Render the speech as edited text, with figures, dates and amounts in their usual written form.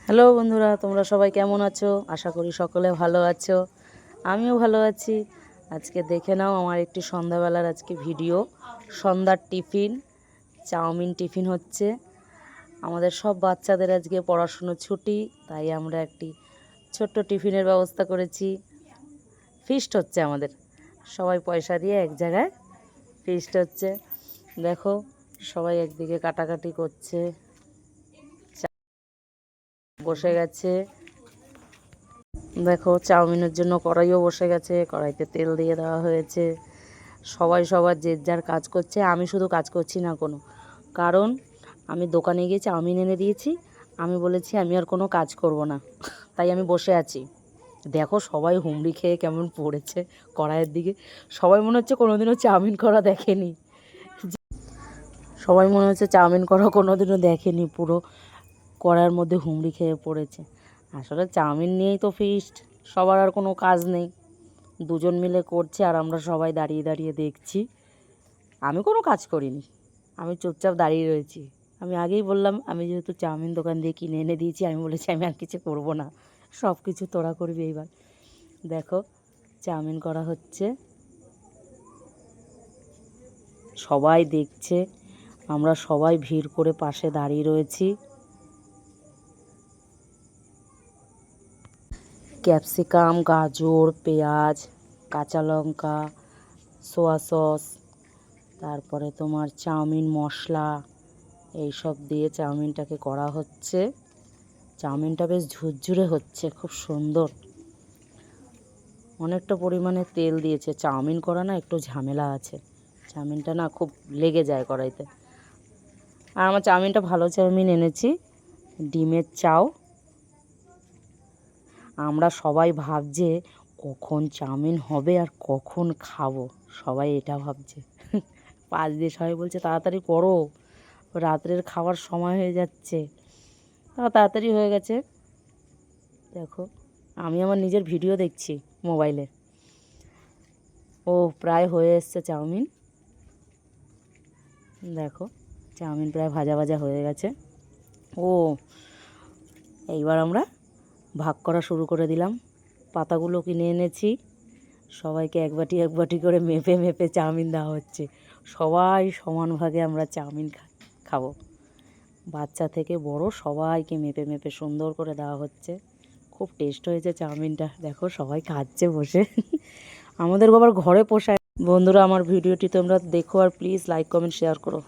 Hello বন্ধুরা, তোমরা সবাই কেমন আছো? আশা করি সকলে ভালো আছো। আমিও ভালো আছি। আজকে দেখে নাও আমার একটি সন্ধ্যাবেলার আজকে ভিডিও। সন্ধ্যার টিফিন, চাউমিন টিফিন হচ্ছে। আমাদের সব বাচ্চাদের আজকে পড়াশুনো ছুটি, তাই আমরা একটি ছোট্ট টিফিনের ব্যবস্থা করেছি। ফিস্ট হচ্ছে আমাদের, সবাই পয়সা দিয়ে এক জায়গায় ফিস্ট হচ্ছে। দেখো সবাই একদিকে কাটাকাটি করছে, বসে গেছে। দেখো চাউমিনের জন্য কড়াইও বসে গেছে, কড়াইতে তেল দিয়ে দেওয়া হয়েছে। সবাই সবার যে যার কাজ করছে। আমি শুধু কাজ করছি না কোনো, কারণ আমি দোকানে গিয়ে চাউমিন এনে দিয়েছি। আমি বলেছি আমি আর কোনো কাজ করব না, তাই আমি বসে আছি। দেখো সবাই হুমড়ি খেয়ে কেমন পড়েছে কড়াইয়ের দিকে। সবাই মনে হচ্ছে কোনোদিনও চাউমিন করা দেখেনি। সবাই মনে হচ্ছে চাউমিন করা কোনোদিনও দেখেনি, পুরো কড়াইয়ের মধ্যে হুমড়ি খেয়ে পড়েছে। আসলে চাউমিন নিয়েই তো ফিস্ট, সবার আর কোনো কাজ নেই, দুজন মিলে করছে আর আমরা সবাই দাঁড়িয়ে দাঁড়িয়ে দেখছি। আমি কোনো কাজ করিনি, আমি চুপচাপ দাঁড়িয়ে রয়েছি। আমি আগেই বললাম, আমি যেহেতু চাউমিন দোকান দিয়ে কিনে এনে দিয়েছি, আমি বলেছি আমি আর কিছু করব না, সব কিছু তোরা করবি এইবার। দেখো চাউমিন করা হচ্ছে, সবাই দেখছে, আমরা সবাই ভিড় করে পাশে দাঁড়িয়ে রয়েছি। ক্যাপসিকাম, গাজর, পেঁয়াজ, কাঁচা লঙ্কা, সোয়া সস, তারপরে তোমার চাউমিন মশলা, এইসব দিয়ে চাউমিনটাকে করা হচ্ছে। চাউমিনটা বেশ ঝুরঝুরে হচ্ছে, খুব সুন্দর। অনেকটা পরিমাণে তেল দিয়েছে। চাউমিন করা না একটু ঝামেলা আছে, চাউমিনটা না খুব লেগে যায় কড়াইতে। আর আমার চাউমিনটা ভালো চাউমিন এনেছি, ডিমের চাউ। আমরা সবাই ভাবছে কখন চাউমিন হবে আর কখন খাবো, সবাই এটা ভাবছে। পাশ দিয়ে সবাই বলছে তাড়াতাড়ি করো, রাত্রের খাওয়ার সময় হয়ে যাচ্ছে। তাড়াতাড়ি হয়ে গেছে। দেখো আমি আমার নিজের ভিডিও দেখছি মোবাইলে। ও প্রায় হয়ে এসছে চাউমিন। দেখো চাউমিন প্রায় ভাজা ভাজা হয়ে গেছে। ও এইবার আমরা ভাগ করা শুরু করে দিলাম। পাতাগুলো কিনে এনেছি, সবাইকে এক বাটি এক বাটি করে মেপে মেপে চাউমিন দেওয়া হচ্ছে। সবাই সমান ভাগে আমরা চাউমিন খাবো, বাচ্চা থেকে বড় সবাইকে মেপে মেপে সুন্দর করে দেওয়া হচ্ছে। খুব টেস্ট হয়েছে চাউমিনটা। দেখো সবাই খাচ্ছে বসে। আমাদের আবার ঘরে পোষায়। বন্ধুরা আমার ভিডিওটি তোমরা দেখো আর প্লিজ লাইক কমেন্ট শেয়ার করো।